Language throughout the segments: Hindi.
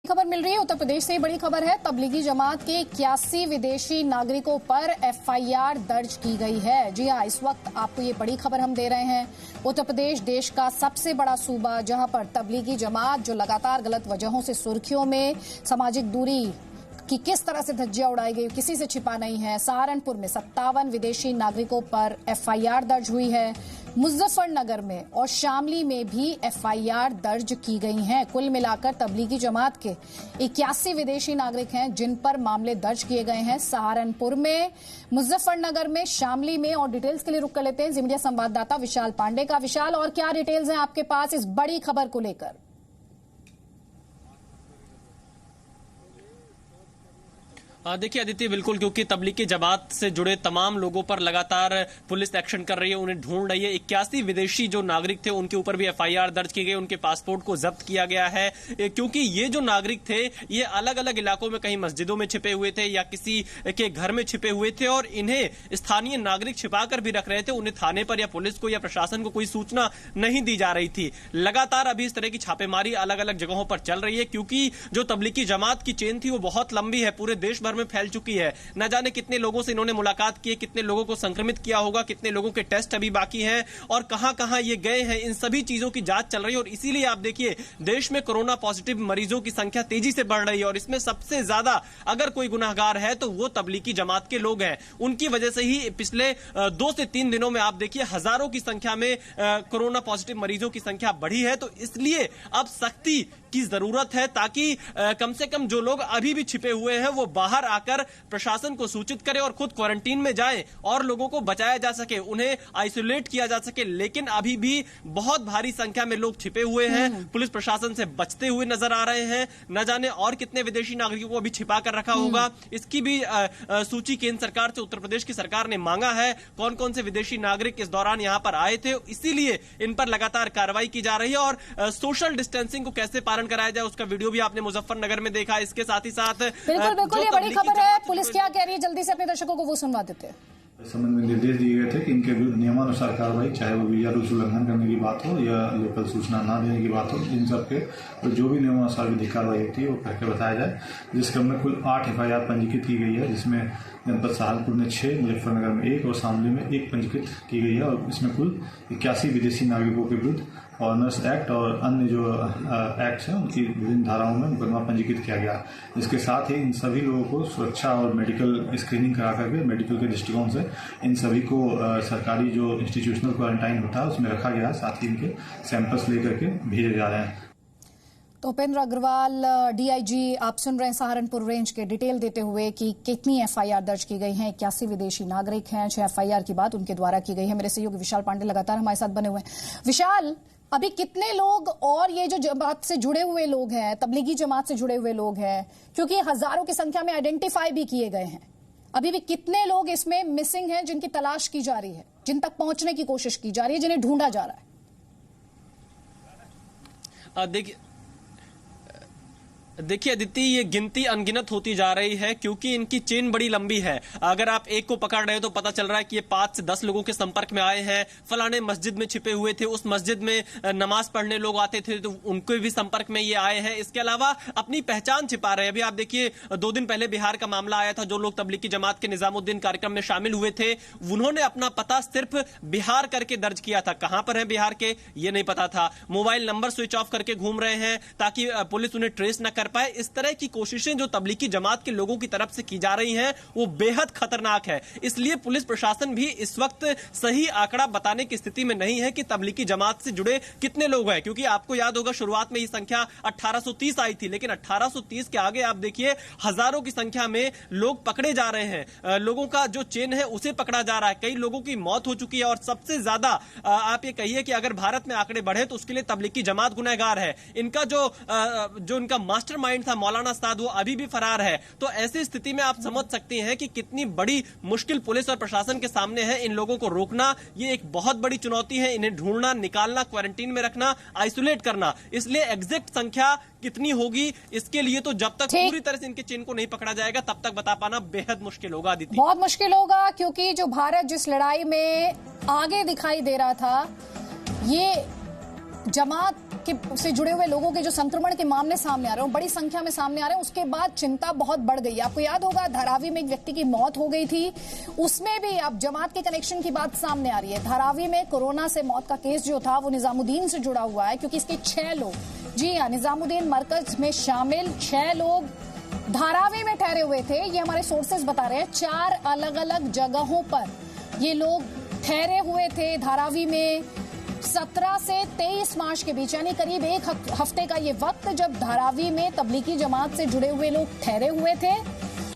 खबर मिल रही है उत्तर प्रदेश से। बड़ी खबर है, तबलीगी जमात के 81 विदेशी नागरिकों पर एफआईआर दर्ज की गई है। जी हां, इस वक्त आपको ये बड़ी खबर हम दे रहे हैं। उत्तर प्रदेश देश का सबसे बड़ा सूबा, जहां पर तबलीगी जमात जो लगातार गलत वजहों से सुर्खियों में, सामाजिक दूरी कि किस तरह से धज्जियां उड़ाई गई, किसी से छिपा नहीं है। सहारनपुर में 57 विदेशी नागरिकों पर एफआईआर दर्ज हुई है। मुजफ्फरनगर में और शामली में भी एफआईआर दर्ज की गई हैं। कुल मिलाकर तबलीगी जमात के 81 विदेशी नागरिक हैं जिन पर मामले दर्ज किए गए हैं। सहारनपुर में, मुजफ्फरनगर में, शामली में। और डिटेल्स के लिए रुक कर लेते हैं जी मीडिया संवाददाता विशाल पांडे का। विशाल, और क्या डिटेल्स हैं आपके पास इस बड़ी खबर को लेकर? देखिए आदित्य, बिल्कुल, क्योंकि तबलीगी जमात से जुड़े तमाम लोगों पर लगातार पुलिस एक्शन कर रही है, उन्हें ढूंढ रही है। 81 विदेशी जो नागरिक थे उनके ऊपर भी एफआईआर दर्ज की गई, उनके पासपोर्ट को जब्त किया गया है, क्योंकि ये जो नागरिक थे ये अलग अलग इलाकों में, कहीं मस्जिदों में छिपे हुए थे या किसी के घर में छिपे हुए थे, और इन्हें स्थानीय नागरिक छिपाकर भी रख रहे थे। उन्हें थाने पर या पुलिस को या प्रशासन को कोई सूचना नहीं दी जा रही थी। लगातार अभी इस तरह की छापेमारी अलग अलग जगहों पर चल रही है, क्योंकि जो तबलीगी जमात की चेन थी वो बहुत लंबी है, पूरे देश भर में फैल चुकी है। न जाने कितने लोगों से इन्होंने मुलाकात की है, कितने लोगों को संक्रमित किया होगा, कितने लोगों के टेस्ट अभी बाकी हैं और कहां कहां ये गए हैं, इन सभी चीजों की जांच चल रही है। और इसीलिए आप देखिए, देश में कोरोना पॉजिटिव मरीजों की संख्या तेजी से बढ़ रही है, और इसमें सबसे ज्यादा अगर कोई गुनाहगार है तो वो तबलीगी जमात के लोग हैं। उनकी वजह से ही पिछले 2 से 3 दिनों में आप देखिए हजारों की संख्या में कोरोना पॉजिटिव मरीजों की संख्या बढ़ी है। तो इसलिए अब सख्ती की जरूरत है, ताकि कम से कम जो लोग अभी भी छिपे हुए हैं वो बाहर आकर प्रशासन को सूचित करें और खुद क्वारंटीन में जाएं और लोगों को बचाया जा सके, उन्हें आइसोलेट किया जा सके। लेकिन अभी भी बहुत भारी संख्या में लोग छिपे हुए हैं, पुलिस प्रशासन से बचते हुए नजर आ रहे हैं। न जाने और कितने विदेशी नागरिकों को अभी छिपा कर रखा होगा, इसकी भी सूची केंद्र सरकार से, उत्तर प्रदेश की सरकार ने मांगा है। कौन कौन से विदेशी नागरिक इस दौरान यहां पर आए थे, इसीलिए इन पर लगातार कार्रवाई की जा रही है। और सोशल डिस्टेंसिंग को कैसे पालन कराया जाए उसका वीडियो भी आपने मुजफ्फरनगर में देखा। इसके साथ ही साथ बिल्कुल ये बड़ी खबर है। पुलिस क्या कह रही है, जल्दी से अपने दर्शकों को वो सुनवा देते हैं। इस संबंध में निर्देश दिए गए थे कि इनके विरुद्ध नियमानुसार कार्रवाई, चाहे वो वीजा रूल्स उल्लंघन करने की बात हो या लोकल सूचना न देने की बात हो, इन सब के तो जो भी नियमानुसार विधिक कार्रवाई होती है वो करके बताया जाए। जिस क्रम में कुल 8 एफआईआर पंजीकृत की गई है, जिसमें जनपद सहारनपुर में 6, मुजफ्फरनगर में 1 और शामली में 1 पंजीकृत की गई है। और इसमें कुल 81 विदेशी नागरिकों के विरुद्ध फॉरेनर्स एक्ट और अन्य जो एक्ट्स हैं उनकी विभिन्न धाराओं में मुकदमा पंजीकृत किया गया। इसके साथ ही इन सभी लोगों को सुरक्षा और मेडिकल स्क्रीनिंग करा करके, मेडिकल के दृष्टिकोण से इन सभी को सरकारी जो इंस्टीट्यूशनल क्वारंटाइन होता है उसमें रखा गया है। साथ ही इनके सैंपल्स लेकर के भेजे जा रहे हैं। तो उपेंद्र अग्रवाल, डीआईजी, आप सुन रहे हैं सहारनपुर रेंज के, डिटेल देते हुए कि कितनी एफआईआर दर्ज की गई हैं। 81 विदेशी नागरिक हैं। 6 एफआईआर की बात उनके द्वारा की गई है। मेरे सहयोगी विशाल पांडे लगातार हमारे साथ बने हुए हैं। विशाल, अभी कितने लोग और ये जो जमात से जुड़े हुए लोग हैं, तबलीगी जमात से जुड़े हुए लोग हैं, क्योंकि हजारों की संख्या में आइडेंटिफाई भी किए गए हैं, अभी भी कितने लोग इसमें मिसिंग हैं जिनकी तलाश की जा रही है, जिन तक पहुंचने की कोशिश की जा रही है, जिन्हें ढूंढा जा रहा है? देखिए आदित्य, ये गिनती अनगिनत होती जा रही है, क्योंकि इनकी चेन बड़ी लंबी है। अगर आप एक को पकड़ रहे हो तो पता चल रहा है कि ये 5 से 10 लोगों के संपर्क में आए हैं, फलाने मस्जिद में छिपे हुए थे, उस मस्जिद में नमाज पढ़ने लोग आते थे तो उनके भी संपर्क में ये आए हैं। इसके अलावा अपनी पहचान छिपा रहे हैं। अभी आप देखिए, 2 दिन पहले बिहार का मामला आया था, जो लोग तबलीगी जमात के निजामुद्दीन कार्यक्रम में शामिल हुए थे, उन्होंने अपना पता सिर्फ बिहार करके दर्ज किया था। कहां पर है बिहार के ये नहीं पता था। मोबाइल नंबर स्विच ऑफ करके घूम रहे हैं ताकि पुलिस उन्हें ट्रेस न कर पाए। इस तरह की कोशिशें जो तबलीगी जमात के लोगों की तरफ से की जा रही हैं वो बेहद खतरनाक है। इसलिए पुलिस प्रशासन भी इस वक्त सही आंकड़ा बताने की स्थिति में नहीं है कि तबलीगी जमात से जुड़े कितने लोग हैं, क्योंकि आपको याद होगा शुरुआत में ये संख्या 1830 आई थी, लेकिन 1830 के आगे आप देखिए हजारों की संख्या में लोग पकड़े जा रहे हैं। लोगों का जो चेन है उसे पकड़ा जा रहा है। कई लोगों की मौत हो चुकी है, और सबसे ज्यादा आप ये कहिए कि अगर भारत में आंकड़े बढ़े तो उसके लिए तबलीगी जमात गुनहगार है। इनका जो इनका मास्टरमाइंड था मौलाना साद, वो अभी भी फरार है। तो ऐसी स्थिति में आप समझ सकते हैं कि कितनी बड़ी मुश्किल पुलिस और प्रशासन के सामने है। इन लोगों को रोकना ये एक बहुत बड़ी चुनौती है। इन्हें ढूंढना, निकालना, क्वारंटीन में रखना, आइसोलेट करना। इसलिए एग्जैक्ट संख्या कितनी होगी, इसके लिए तो जब तक पूरी तरह से इनके चेन को नहीं पकड़ा जाएगा तब तक बता पाना बेहद मुश्किल होगा। आदित्य, बहुत मुश्किल होगा, क्योंकि जो भारत जिस लड़ाई में आगे दिखाई दे रहा था, ये जमात से जुड़े हुए लोगों के जो संक्रमण के मामले सामने आ रहे हैं, बड़ी संख्या में सामने आ रहे हैं, उसके बाद चिंता बहुत बढ़ गई। आपको याद होगा धारावी में एक व्यक्ति की मौत हो गई थी, उसमें भी अब जमात के कनेक्शन की बात सामने आ रही है। धारावी में कोरोना से मौत का केस जो था वो निजामुद्दीन से जुड़ा हुआ है, क्योंकि इसके 6 लोग, जी हाँ, निजामुद्दीन मरकज में शामिल 6 लोग धारावी में ठहरे हुए थे। ये हमारे सोर्सेज बता रहे हैं 4 अलग अलग जगहों पर ये लोग ठहरे हुए थे धारावी में 17 से 23 मार्च के बीच, यानी करीब एक हफ्ते का ये वक्त जब धारावी में तबलीगी जमात से जुड़े हुए लोग ठहरे हुए थे।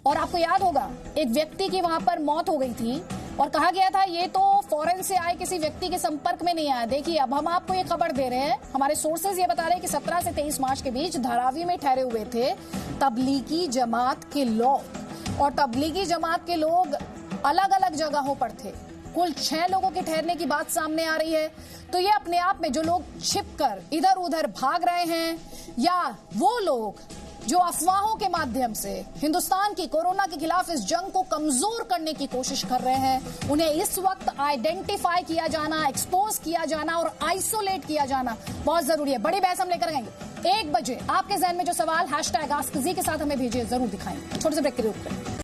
और आपको याद होगा एक व्यक्ति की वहां पर मौत हो गई थी और कहा गया था ये तो फॉरेन से आए किसी व्यक्ति के संपर्क में नहीं आया। देखिए अब हम आपको ये खबर दे रहे हैं, हमारे सोर्सेज ये बता रहे हैं कि 17 से 23 मार्च के बीच धारावी में ठहरे हुए थे तबलीगी जमात के लोग, और तबलीगी जमात के लोग अलग अलग जगहों पर थे। कुल 6 लोगों के ठहरने की बात सामने आ रही है। तो ये अपने आप में जो लोग छिपकर इधर उधर भाग रहे हैं, या वो लोग जो अफवाहों के माध्यम से हिंदुस्तान की कोरोना के खिलाफ इस जंग को कमजोर करने की कोशिश कर रहे हैं, उन्हें इस वक्त आइडेंटिफाई किया जाना, एक्सपोज किया जाना और आइसोलेट किया जाना बहुत जरूरी है। बड़ी बहस हम लेकर आएंगे 1 बजे। आपके जहन में जो सवाल #AskZee के साथ हमें भेजिए, जरूर दिखाएंगे। छोटे से ब्रेक के लिए